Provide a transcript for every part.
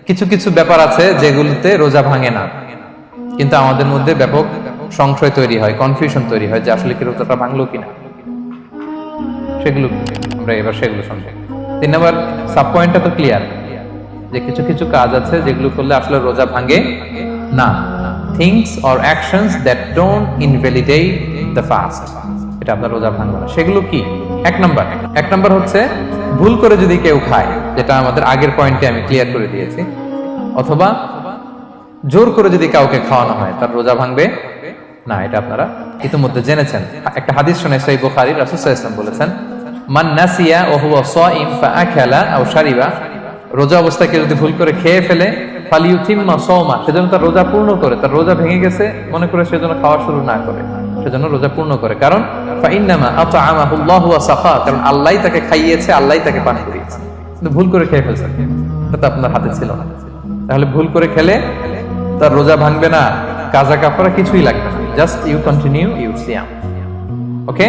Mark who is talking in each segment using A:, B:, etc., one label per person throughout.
A: কিছু কিছু ব্যাপার আছে যেগুলোতে রোজা ভাঙে না, কিন্তু আমাদের মধ্যে ব্যাপক সংশয় তৈরি হয়, কনফিউশন তৈরি হয় যে আসলে কি রোজাটা ভাঙলো কিনা। সেগুলো আমরা এবার সেগুলো শুনবো। 3 নম্বর সাব পয়েন্টটা তো ক্লিয়ার যে কিছু কিছু কাজ আছে যেগুলো করলে আসলে রোজা ভাঙে না। Things or actions that don't invalidate the fast, এটা আপনার রোজা ভাঙবে না। সেগুলো কি? এক নাম্বার হচ্ছে ভুল করে যদি কেউ খায়, যেটা আমাদের আগের পয়েন্টে আমি ক্লিয়ার করে দিয়েছি, অথবা জোর করে যদি কাউকে খাওয়ানো হয়, তার রোজা ভাঙবে না। এটা আপনারা ইতিমধ্যে জেনেছেন। একটা হাদিস শুনে সহিহ বুখারী, রাসূল সাল্লাল্লাহু আলাইহি ওয়াসাল্লাম বলেছেন, মান নাসিয়া ওয়া হুয়া সাইম ফাআকালা আও শারিবা, রোজা অবস্থায় কেউ যদি ভুল করে খেয়ে ফেলে, ফালিউতিম্মা সাওমা, সেজন্য তার রোজা পূর্ণ করে। তার রোজা ভেঙে গেছে মনে করে সেজন্য খাওয়া শুরু না করে, সেজন্য রোজা পূর্ণ করে। কারণ ফাইন্নামা আতআমাহুল্লাহু ওয়া সাফা, কারণ আল্লাহই তাকে খাইয়েছে, আল্লাহই তাকে পান করিয়েছে। কিন্তু ভুল করে খেয়ে ফেলছেন, এটা তো আপনার হাতে ছিল না। তাহলে ভুল করে খেলে তার রোজা ভাঙবে না, কাজা কাফারা কিছুই লাগবে না, জাস্ট ইউ কন্টিনিউ ইউ সিয়াম। ওকে।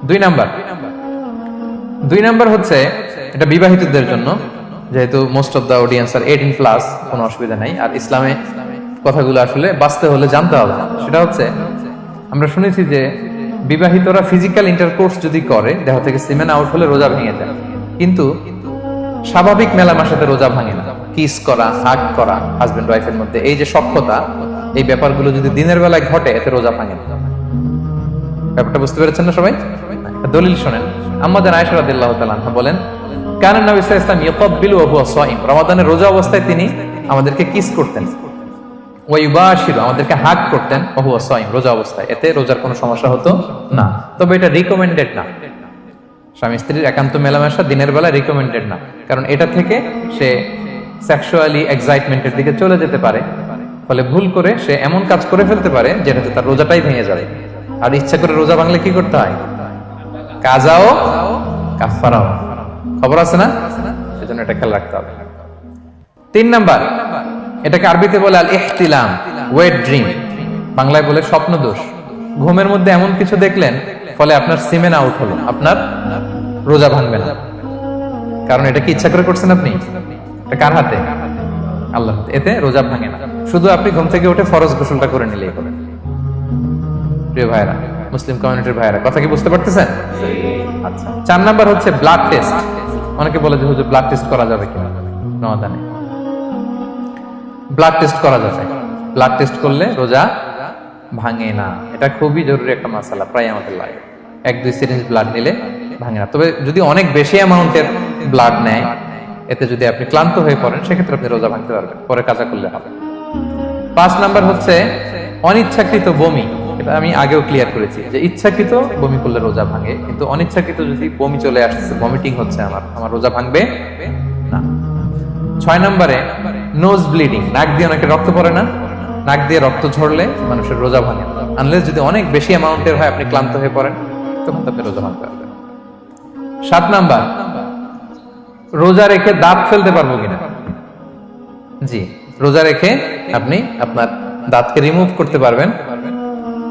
A: 2 নাম্বার হচ্ছে, এটা বিবাহিতদের জন্য, যেহেতু মোস্ট অফ দা অডিয়েন্স আর 18+, কোনো অসুবিধা নাই। আর ইসলামে কথাগুলো আসলে বাঁচতে হলে জানতে হবে। সেটা হচ্ছে, আমরা শুনেছি যে বিবাহিতরা ফিজিক্যাল ইন্টারকোর্স যদি করে, দেহ থেকে সিমেন আউট হলে রোজা ভেঙে যায়, কিন্তু স্বাভাবিক মেলামেশাতে রোজা ভাঙে না। কিস করা, হাগ করা হাজবেন্ড ওয়াইফের মধ্যে, এই যে সখ্যতা, এই ব্যাপারগুলো যদি দিনের বেলায় ঘটে, এতে রোজা ভাঙে না। ব্যাপারটা বুঝতে পেরেছেন না সবাই? দলিল শোনেন। আম্মা জান আয়েশা রাদিয়াল্লাহু তাআলা আনহা বলেন, কানা নবী সাল্লাল্লাহু আলাইহি ওয়াসাল্লাম ইয়াকাব্বিলু ওয়া হুয়া সাইম, রমাদানের রোজা অবস্থায় তিনি আমাদেরকে কিস করতেন, ওয়া ইউবাশিরু, আমাদেরকে হাগ করতেন, ওয়া হুয়া সাইম, রোজা অবস্থায়। এতে রোজার কোনো সমস্যা হতো না। তবে এটা রিকমেন্ডেড না। স্বামী স্ত্রীর একান্ত মেলামেশা দিনের বেলা রিকমেন্ডেড না, কারণ এটা থেকে সে সেক্সুয়ালি এক্সাইটমেন্টের দিকে চলে যেতে পারে। ফলে ভুল করে সে এমন কাজ করে ফেলতে পারে যেটাতে তার রোজাটাই ভেঙে যাবে। আর ইচ্ছা করে রোজা ভাঙলে কি করতে হয়? কাজাও কাফারাও, খবর আছে না? সেজন্য এটা খেয়াল রাখতে হবে। 3 নাম্বার, এটাকে আরবিতে বলে আল ইহতিলাম, ওয়েট ড্রিম, বাংলায় বলে স্বপ্ন দোষ। ঘুমের মধ্যে এমন কিছু দেখলেন, ফলে আপনার সিমেন আউট হলো, আপনার রোজা ভাঙবে না। কারণ এটা কি ইচ্ছা করে করছেন আপনি? এটা কার হাতে? আল্লাহর হাতে। এতে রোজা ভাঙে না। শুধু আপনি ঘুম থেকে উঠে ফরজ গোসলটা করে নিলেই হবে। প্রিয় ভাইরা, মুসলিম কমিউনিটির ভাইরা, কথা কি বুঝতে পারতেছেন? আচ্ছা। 4 নাম্বার হচ্ছে ব্লাড টেস্ট। অনেকে বলে যে হুজুর ব্লাড টেস্ট করা যাবে কিনা রমাদানে? ব্লাড টেস্ট করা যাবে। ব্লাড টেস্ট করলে রোজা ভাঙে না। এটা খুবই জরুরি একটা মাসালা, প্রায় আমাদের লাগে। 1-2 সিরিঞ্জ ব্লাড নিলে ভাঙে না। তবে যদি অনেক বেশি অ্যামাউন্টের ব্লাড নেয়, এতে যদি আপনি ক্লান্ত হয়ে পড়েন, সেক্ষেত্রে আপনি রোজা ভাঙতে পারবেন, পরে কাজা করলে হবে। 5 নাম্বার হচ্ছে অনিচ্ছাকৃত বমি। এটা আমি আগেও ক্লিয়ার করেছি যে ইচ্ছাকৃত বমি করলে রোজা ভাঙে, কিন্তু অনিচ্ছাকৃত যদি বমি চলে আসছে, ভমিটিং হচ্ছে, আমার রোজা ভাঙবে না। 6 নম্বরে নোজ ব্লিডিং, নাক দিয়ে অনেকে রক্ত পড়ে না, নাক দিয়ে রক্ত ঝরলে মানুষের রোজা ভাঙে, আনলেস যদি অনেক বেশি অ্যামাউন্টের হয়, আপনি ক্লান্ত হয়ে পড়েন, তখন আপনি রোজা ভাঙতে পারবেন। 7 নাম্বার, রোজা রেখে দাঁত ফেলতে পারবো কিনা? জি, রোজা রেখে আপনি আপনার দাঁতকে রিমুভ করতে পারবেন,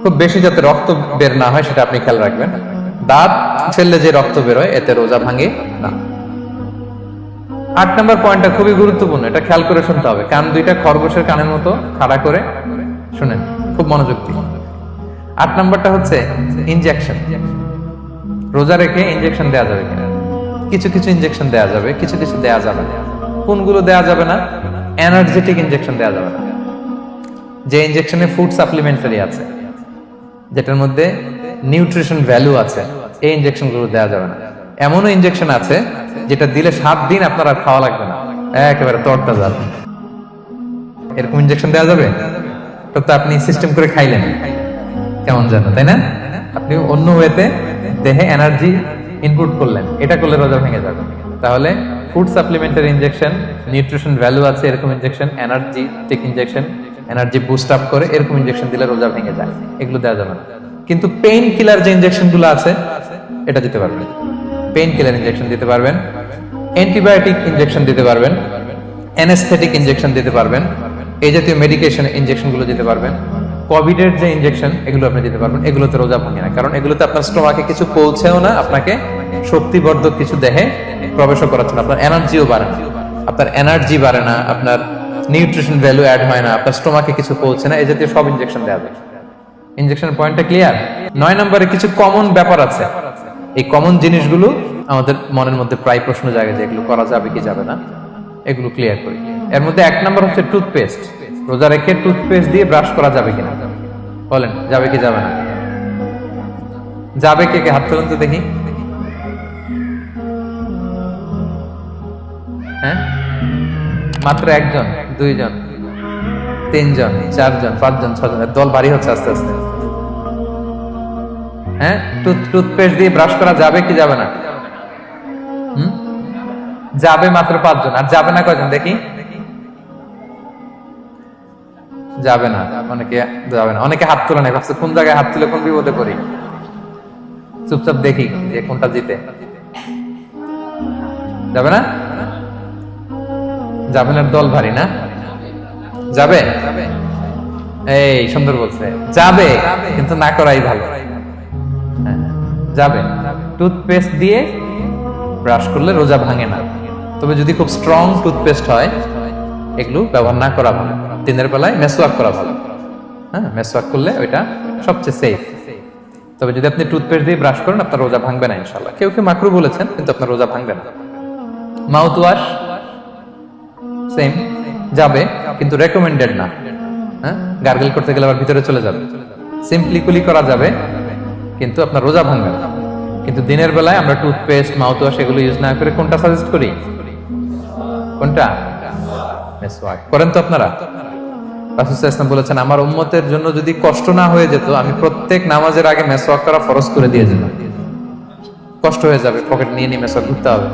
A: খুব বেশি যাতে রক্ত বের না হয় সেটা আপনি খেয়াল রাখবেন। দাঁত ফেললে যে রক্ত বের হয়, এতে রোজা ভাঙে না। 8 নম্বর পয়েন্টটা খুবই গুরুত্বপূর্ণ, এটা খেয়াল করে শুনতে হবে। কান দুইটা খরগোশের কানের মতো খাড়া করে শুনেন, খুব মনোযোগ দিয়ে। 8 নম্বরটা হচ্ছে ইনজেকশন। রোজা রেখে ইনজেকশন দেওয়া যাবে কিনা? কিছু কিছু ইনজেকশন দেওয়া যাবে, কিছু কিছু দেওয়া যাবে না। কোনগুলো দেওয়া যাবে না? এনার্জেটিক ইনজেকশন দেওয়া যাবে না। যে ইনজেকশনে ফুড সাপ্লিমেন্টারি আছে, যেটার মধ্যে নিউট্রিশন ভ্যালু আছে, এই ইনজেকশন গুলো দেওয়া যাবে না। এমনও ইনজেকশন আছে যেটা দিলে 7 দিন আপনার আর খাওয়া লাগবে না, একেবারে তরতাজা। এরকম ইনজেকশন দেওয়া যাবে? তো আপনি সিস্টেম করে খাইলেন কেমন জানো, তাই না? আপনি অন্য ওয়েতে দেহে এনার্জি ইনপুট করলেন, এটা করলে রোজা ভেঙে যাবে। তাহলে food supplementary injection, nutrition value আছে এরকম injection, energetic injection, energy boost up করে এরকম ইনজেকশন দিলে রোজা ভেঙে যায়, এগুলো দেওয়া যাবে না। কিন্তু পেইন কিলার যে ইনজেকশন গুলো আছে, এটা দিতে পারবেন। পেইন কিলার ইনজেকশন দিতে পারবেন, অ্যান্টিবায়োটিক ইনজেকশন দিতে পারবেন, অ্যানেস্থেটিক ইনজেকশন দিতে পারবেন, এই জাতীয় মেডিকেশন ইনজেকশন গুলো দিতে পারবেন। কোভিডের যে ইনজেকশন, এগুলো আপনি দিতে পারবেন। এগুলোতে রোজা ভাঙে না, কারণ এগুলোতে আপনার স্টোমাকে কিছু পৌঁছেও না, আপনাকে শক্তিবর্ধক কিছু দেহে প্রবেশও করাচ্ছে না, আপনার এনার্জিও বাড়ে না। আপনার এনার্জি বাড়ে না, আপনার নিউট্রিশন ভ্যালু অ্যাড হয় না, আপনার স্টোমাকে কিছু পৌঁছে না, এই জাতীয় সব ইনজেকশন দেওয়া যায়। ইনজেকশনের পয়েন্টটা ক্লিয়ার? 9 নম্বরে কিছু কমন ব্যাপার আছে, এই কমন জিনিসগুলো আমাদের মনের মধ্যে প্রায় প্রশ্ন জাগে যে এগুলো করা যাবে কি যাবে না, এগুলো ক্লিয়ার করি। এর মধ্যে 1 নম্বর হচ্ছে টুথপেস্ট। রোজা রেখে টুথপেস্ট দিয়ে ব্রাশ করা যাবে কিনা, বলেন যাবে কি যাবে না? যাবে, কে কে হাত তুলুন তো দেখি। হ্যাঁ, মাত্র 1 জন, 2 জন, 3 জন, 4 জন, 5 জন, 6 জন, দল ভারী হচ্ছে আস্তে আস্তে। হ্যাঁ, টুথপেস্ট দিয়ে ব্রাশ করা যাবে কি যাবে না? যাবে মাত্র 5 জন, আর যাবে না কয়জন দেখি? যাবে না, অনেকে যাবে না, অনেকে হাত তোলে না, ভাবছে কোন জায়গায় হাত তুলে কোন বিপদে পড়ি। চুপচাপ দেখি যে কোনটা জিতে। যাবে না? যাবে না, দল ভারী না? যাবে? এই সুন্দর বলছে, যাবে, কিন্তু না করাই ভালো। যাবে। টুথপেস্ট দিয়ে ব্রাশ করলে রোজা ভাঙে না, তবে যদি খুব স্ট্রং টুথপেস্ট হয় এগুলো ব্যবহার না করা ভালো। দিনের বেলায় মেসওয়াক করা ভালো। হ্যাঁ, মেসওয়াক করলে ওইটা সবচেয়ে সেফ। তবে যদি আপনি টুথপেস্ট দিয়ে ব্রাশ করেন আপনার রোজা ভাঙবে না ইনশাআল্লাহ। কেউ কেউ মাকরু বলেছেন, কিন্তু আপনার রোজা ভাঙবে না। মাউথ ওয়াশ সেম, যাবে, কিন্তু রেকমেন্ডেড না। হ্যাঁ, গার্গল করতে গেলে আবার ভিতরে চলে যাবে। সিম্পলি কুলি করা যাবে, কিন্তু আপনার রোজা ভাঙবে না। কিন্তু দিনের বেলায় আমরা টুথপেস্ট, মাউথ ওয়াশ এগুলো ইউজ না করে কোনটা সাজেস্ট করি? কোনটা? মেসওয়াক করেন তো আপনারা? রাসূল সাল্লাল্লাহু আলাইহি ওয়াসাল্লাম বলেছেন, আমার উম্মতের জন্য যদি কষ্ট না হয়ে যেত আমি প্রত্যেক নামাজের আগে মেসওয়াক করা ফরজ করে দিয়ে যেতাম। কষ্ট হয়ে যাবে, পকেট নিয়ে নিয়ে মেসওয়াক করতে হবে।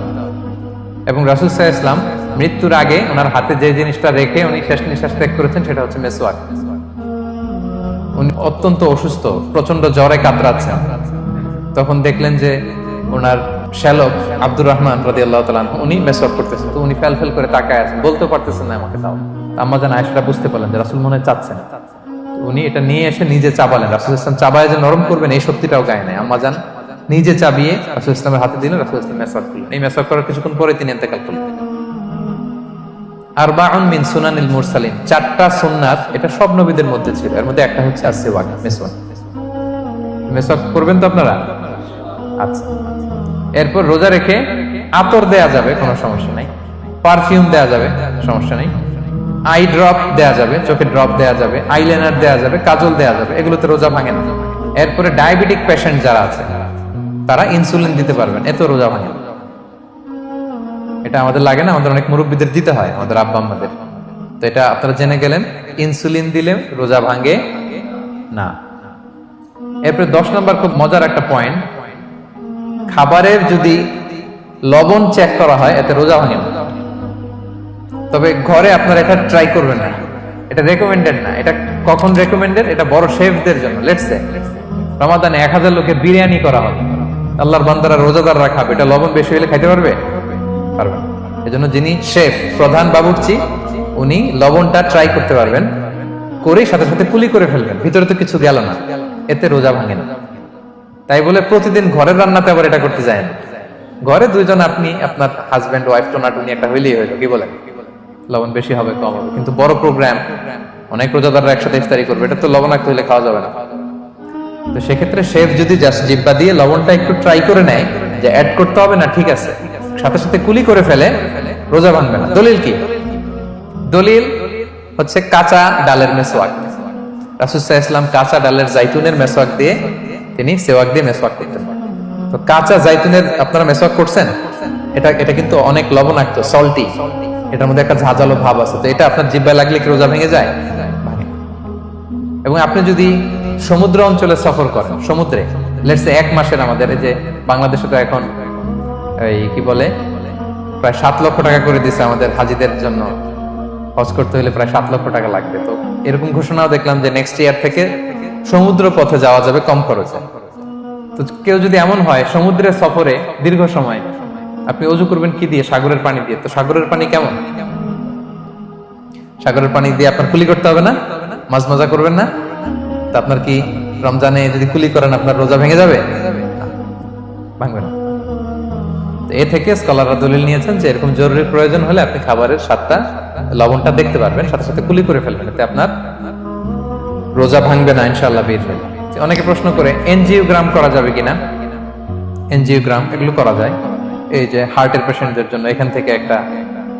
A: এবং রাসূল সাল্লাল্লাহু আলাইহি ওয়াসাল্লাম মৃত্যুর আগে ওনার হাতে যে জিনিসটা রেখে উনি শেষ নিঃশ্বাস ত্যাগ করেছেন সেটা হচ্ছে মেসওয়াক। উনি অত্যন্ত অসুস্থ, প্রচন্ড জ্বরে কাতরাচ্ছেন, তখন দেখলেন যে ওনার শ্যালক আব্দুর রহমান রাদিয়াল্লাহু তাআলা উনি মেসওয়াক করতেছেন, তো উনি ফেল ফেল করে তাকায় আছেন, বলতে পারতেছেন না আমাকে। তাও আম্মা জান আয়েশা বুঝতে পারলেন যে রাসূল মনে চাচ্ছেন, উনি এটা নিয়ে এসে নিজে চাবালেন। রাসূল সাল্লাল্লাহু আলাইহি ওয়াসাল্লাম চাবায় যে নরম করবেন এই শক্তিটাও গায়ে নাই। আম্মা জান নিজে চাবিয়ে রাসূল সাল্লাল্লাহু আলাইহি ওয়াসাল্লামের হাতে দিলেন, রাসূল সাল্লাল্লাহু আলাইহি ওয়াসাল্লাম মেসওয়াক করলেন। এই মেসওয়াক করার কিছুক্ষণ পরে তিনি ইন্তেকাল করলেন। আরবাউন মিন সুনানিল মুরসালিন, 4টা সুন্নাত, এটা সব নবীদের মধ্যে ছিল। এর মধ্যে একটা হচ্ছে আসওয়াক, মেসওয়াক। মেসওয়াক করবেন তো আপনারা? আচ্ছা, এরপর রোজা রেখে আতর দেয়া যাবে, কোনো সমস্যা নাই। পারফিউম দেয়া যাবে, সমস্যা নেই। আই ড্রপ দেয়া যাবে, চোখে ড্রপ দেয়া যাবে, আইলাইনার দেয়া যাবে, কাজল দেয়া যাবে, এগুলোতে রোজা ভাঙে না। এরপরে ডায়াবেটিক পেশেন্ট যারা আছে তারা ইনসুলিন দিতে পারবেন, এত রোজা ভাঙে না। এটা আমাদের লাগে না, আমাদের অনেক মুরব্বীদের দিতে হয়, আমাদের আব্বা আম্মাদের। তো এটা আপনারা জেনে গেলেন, ইনসুলিন দিলে রোজা ভাঙে না। এরপরে 10 নম্বর খুব মজার একটা পয়েন্ট, খাবারের যদি লবণ চেক করা হয় এতে রোজা ভাঙে না। তবে ঘরে আপনারা এটা ট্রাই করবেন না, এটা রেকমেন্ডেড না। এটা কখন রেকমেন্ডেড? এটা বড় শেফদের জন্য। লেটস সে রমাদানে 1000 লোকের বিরিয়ানি করা হবে, আল্লাহর বান্দারা রোজাদাররা খাবে, এটা লবণ বেশি হলে খাইতে পারবে? পারবে না। এজন্য যিনি শেফ, প্রধান বাবুর্চি, উনি লবণটা ট্রাই করতে পারবেন, করেই সাথে সাথে কুলি করে ফেলবেন, ভিতরে তো কিছু গেল না, এতে রোজা ভাঙে না। তাই বলে প্রতিদিন ঘরের রান্নাতে আবার এটা করতে যায় না। ঘরে 2 জন, আপনি আপনার হাজবেন্ড ওয়াইফ টোনাটুনি একটা হইলেই হইলো, কি বলেন? লবণ বেশি হবে কম হবে, কিন্তু বড় প্রোগ্রাম, অনেক রোজাদাররা একসাথে ইফতারি করবে, এটা তো লবণাক্ত হইলে খাওয়া যাবে না। তো সেক্ষেত্রে শেফ যদি জাস্ট জিব্বা দিয়ে লবণটা একটু ট্রাই করে নেয় যে অ্যাড করতে হবে না, ঠিক আছে, সাথে সাথে কুলি করে ফেলে, রোজা ভাঙবে না। দলিল কি? দলিল হচ্ছে কাঁচা ডালের মেসওয়াক। রাসূল সাল্লাল্লাহু আলাইহি ওয়াসাল্লাম কাঁচা ডালের জাইতুনের মেসওয়াক দিয়ে তিনি সেওয়াক দিয়ে মেসওয়াক করতেন। তো কাঁচা জাইতুনের আপনারা মেসওয়াক করছেন, এটা কিন্তু অনেক লবণাক্ত, সল্টি, এটার মধ্যে একটা ঝাঁঝালো ভাব আছে। তো এটা আপনার জিহ্বায় লাগলে কি রোজা ভেঙে যায়? ভাঙে। এবং আপনি যদি সমুদ্র অঞ্চলে সফর করেন, সমুদ্রে লেটস সে 1 মাসের, আমাদের এই যে বাংলাদেশে তো এখন এই কি বলে প্রায় 7 লক্ষ টাকা করে দিছে আমাদের হাজিদের জন্য, হজ করতে হলে প্রায় 7 লক্ষ টাকা লাগবে। তো এরকম ঘোষণাও দেখলাম যে নেক্সট ইয়ার থেকে সমুদ্র পথে যাওয়া যাবে কম খরচে। তো কেউ যদি এমন হয় সমুদ্রের সফরে দীর্ঘ সময়, আপনি ওযু করবেন কি দিয়ে? সাগরের পানি দিয়ে। তো সাগরের পানি কেমন? সাগরের পানি দিয়ে আপনার কুলি করতে হবে না? মাছ মজা করবেন না? তা আপনার কি রমজানে যদি কুলি করেন আপনার রোজা ভেঙে যাবে? ভাঙবে না। এ থেকে স্কলাররা দলিল নিয়েছেন যে এরকম জরুরি প্রয়োজন হলে আপনি খাবারের স্বাদটা লবণটা দেখতে পারবেন, সাথে সাথে কুলি করে ফেলবেন, এতে আপনার রোজা ভাঙবে না ইনশাআল্লাহ বিইজনিল্লাহ। অনেকে প্রশ্ন করে এনজিওগ্রাম করা যাবে কিনা। এনজিওগ্রাম এগুলো করা যায়, এই যে হার্টের পেশেন্টদের জন্য এখান থেকে একটা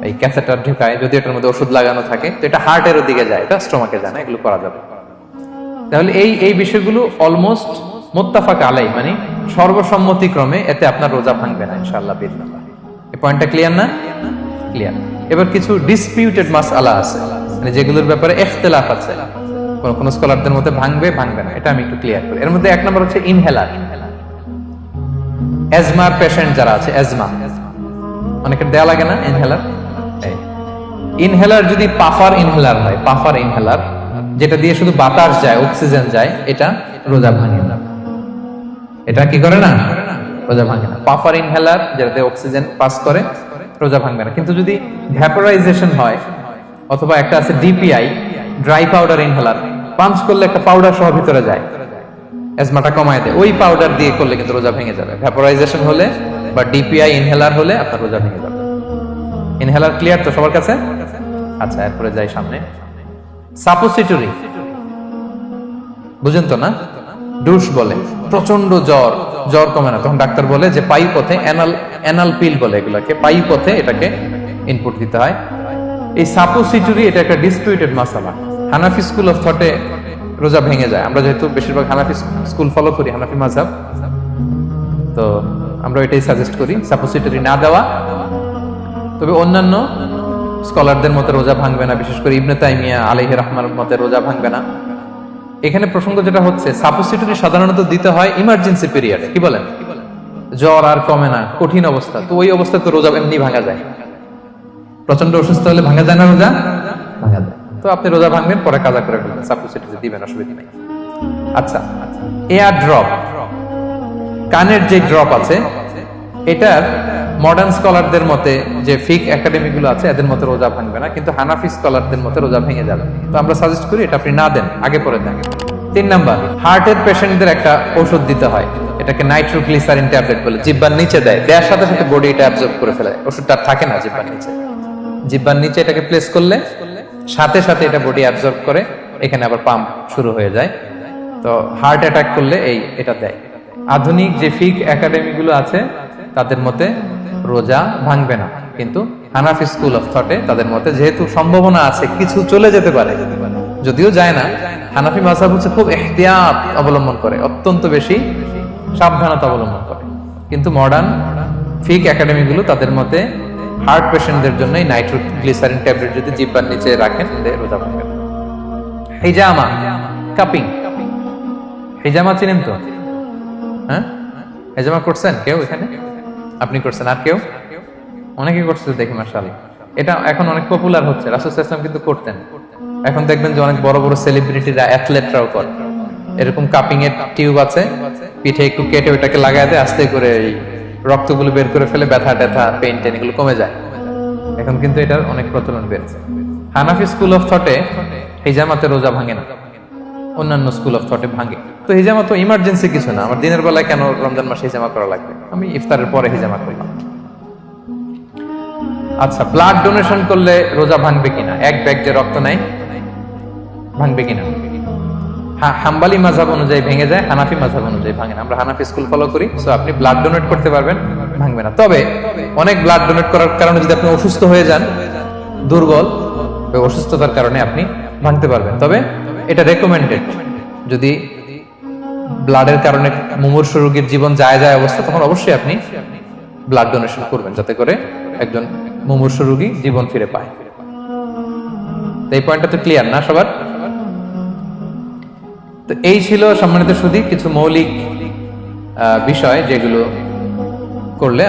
A: এই ক্যাথেটার ঢুকায়, যদি এটার মধ্যে ওষুধ লাগানো থাকে তো এটা হার্টের দিকে যায়, এটা স্টোমাকে যায় না, এগুলো করা যাবে। তাহলে এই বিষয়গুলো অলমোস্ট মুত্তাফাক আলাই, মানে সর্বসম্মতিক্রমে এতে আপনার রোজা ভাঙবে না ইনশাআল্লাহ বিইজনিল্লাহ। এই পয়েন্টটা ক্লিয়ার না? ক্লিয়ার। এবার কিছু ডিসপিউটেড মাসআলা আছে, মানে যেগুলোর ব্যাপারে ইখতিলাফ আছে, কোন স্কলারদের মধ্যে ভাঙবে ভাঙবে না, এটা আমি একটু ক্লিয়ার করি। এর মধ্যে এক নম্বর হচ্ছে ইনহেলার। অ্যাজমার পেশেন্ট যারা আছে, অ্যাজমা অনেকের দেয়া লাগে না ইনহেলার। ইনহেলার যদি পাফার ইনহেলার হয়, পাফার ইনহেলার যেটা দিয়ে শুধু বাতাস যায়, অক্সিজেন যায়, এটা রোজা ভাঙে না। এটা কি করে না? রোজা ভাঙে না। পাফার ইনহেলার যেটাতে অক্সিজেন পাস করে, রোজা ভাঙবে না। কিন্তু যদি ভ্যাপোরাইজেশন হয়, অথবা একটা আছে DPI, dry powder inhaler, punch করলে একটা পাউডার সহ ভিতরে যায়, অ্যাজমাটা কমায় দেয়, ওই পাউডার দিয়ে করলে কিন্তু রোজা ভেঙে যাবে। ভ্যাপোরাইজেশন হলে বা ডিপিআই ইনহেলার হলে আপনার রোজা ভেঙে যাবে। ইনহেলার ক্লিয়ার তো সবার কাছে? আচ্ছা, এরপরে যাই সামনে। সাপোসিটরি বুঝেন তো না? ডুশ বলে, প্রচন্ড জ্বর কমে না, তখন ডাক্তার বলে যে পাই পথে অ্যানাল পিল বলে এগুলাকে, পাই পথে এটাকে ইনপুট দিতে হয়। এই সাপোসিটরি এটা একটা ডিসপিউটেড মাসালা। হানাফি স্কুল অফ থটে রোজা ভেঙে যায়। আমরা যেহেতু বেশিরভাগ হানাফি স্কুল ফলো করি, হানাফি মাযহাব, তো আমরা এটাই সাজেস্ট করি সাপোসিটরি না দেওয়া। তবে অন্যান্য স্কলারদের মতে রোজা ভাঙবে না, বিশেষ করে ইবনে তাইমিয়া আলাইহি রাহমার মতে রোজা ভাঙবে না। এখানে প্রসঙ্গ যেটা হচ্ছে, সাপোসিটরি সাধারণত দিতে হয় ইমার্জেন্সি পিরিয়ডে, কি বলেন, জ্বর আর কমে না, কঠিন অবস্থা, তো ওই অবস্থায় তো রোজা এমনি ভাঙা যায়। প্রচন্ড অসুস্থ হলে ভাঙা যায় না রোজা? ভাঙা যায়। তো আপনি রোজা ভাঙবেন, পরে কাজা করে ফেলবেন, সাপোসিটরি দিবেন, অসুবিধা নেই। আচ্ছা, এয়ার ড্রপ, কানের যে ড্রপ আছে, এটার মডার্ন স্কলারদের মতে, যে ফিক একাডেমি গুলো আছে, এদের মতে রোজা ভাঙবে না, কিন্তু হানাফি স্কলারদের মতে রোজা ভেঙে যাবে। তো আমরা সাজেস্ট করি এটা আপনি না দেন, আগে পরে দেন। 3 নাম্বার, হার্টের পেশেন্টদের একটা ওষুধ দিতে হয়, এটাকে নাইট্রোগ্লিসারিন ট্যাবলেট বলে, জিহ্বার নিচে দেয়, দেওয়ার সাথে সাথে বডি এটা অ্যাবজর্ব করে ফেলে, ওষুধটা থাকে না জিহ্বার নিচে। জিহ্বার নিচে এটাকে প্লেস করলে সাথে সাথে এটা বডি অ্যাবজর্ব করে, এখানে আবার পাম্প শুরু হয়ে যায়। তো হার্ট অ্যাটাক করলে এটা দেয়। আধুনিক যে ফিক একাডেমি গুলো আছে তাদের মতে রোজা ভাঙবে না, কিন্তু হানাফি স্কুল অফ থটে তাদের মতে যেহেতু সম্ভাবনা আছে কিছু চলে যেতে পারে, যদিও যায় না, হানাফি মাযহাব হচ্ছে খুব ইহতিয়াত অবলম্বন করে, অত্যন্ত বেশি সাবধানতা অবলম্বন করে। কিন্তু মডার্ন ফিক একাডেমি গুলো তাদের মতে হার্ট পেশেন্টদের জন্য নাইট্রোগ্লিসারিন ট্যাবলেট যদি জিহ্বার নিচে রাখেন রোজা ভাঙবে না। হিজামা, কাপিং, হিজামা চিনেন তো? হ্যাঁ, হিজামা করছেন কেউ এখানে? আপনি করছেন, আর কেউ? অনেকে করছে দেখি, মাশাআল্লাহ। এটা এখন অনেক পপুলার হচ্ছে, রাসূল সাল্লাল্লাহু আলাইহি ওয়াসাল্লাম কিন্তু করতেন। এখন দেখবেন যে অনেক বড় বড় সেলিব্রিটিরা, অ্যাথলেটরাও করে। এরকম কাপিং এর টিউব আছে, পিঠে একটু কেটে ওটাকে লাগায় দেয়, আস্তে করে এই রক্তগুলো বের করে ফেলে, ব্যথা ট্যাথা, পেইন টেন এগুলো কমে যায়। এখন কিন্তু এটার অনেক প্রচলন বেড়েছে। হানাফি স্কুল অফ থটে হিজামাতে রোজা ভাঙে না, অন্যান্য স্কুল অফ থটে ভাঙে। তো হিজামা তো ইমার্জেন্সি কিছু না, আমার দিনের বেলায় কেন রমজান মাসে হিজামা করা লাগবে, আমি ইফতারের পরে হিজামা করলাম। আচ্ছা, ব্লাড ডোনেশন করলে রোজা ভাঙবে কিনা, এক ব্যাগ যে রক্ত নেয় ভাঙবে কিনা? হাম্বলি মাযহাব অনুযায়ী ভেঙে যায়, হানাফি মাযহাব অনুযায়ী ভাঙে না। আমরা হানাফি স্কুল ফলো করি, সো আপনি ব্লাড ডোনেট করতে পারবেন, ভাঙবে না। তবে অনেক ব্লাড ডোনেট করার কারণে যদি আপনি অসুস্থ হয়ে যান, দুর্বল, ওই অসুস্থতার কারণে আপনি ভাঙতে পারবেন। তবে এটা রেকমেন্ডেড, যদি ব্লাডের কারণে মুমূর্ষু রোগীর জীবন যায় অবস্থা, তখন অবশ্যই আপনি ব্লাড ডোনেশন করবেন, যাতে করে একজন মুমূর্ষু রোগী জীবন ফিরে পায়। এই পয়েন্টটা তো ক্লিয়ার না সবার? তো এই ছিল সম্মানিত সুধী কিছু মৌলিক বিষয়, যেগুলো করলে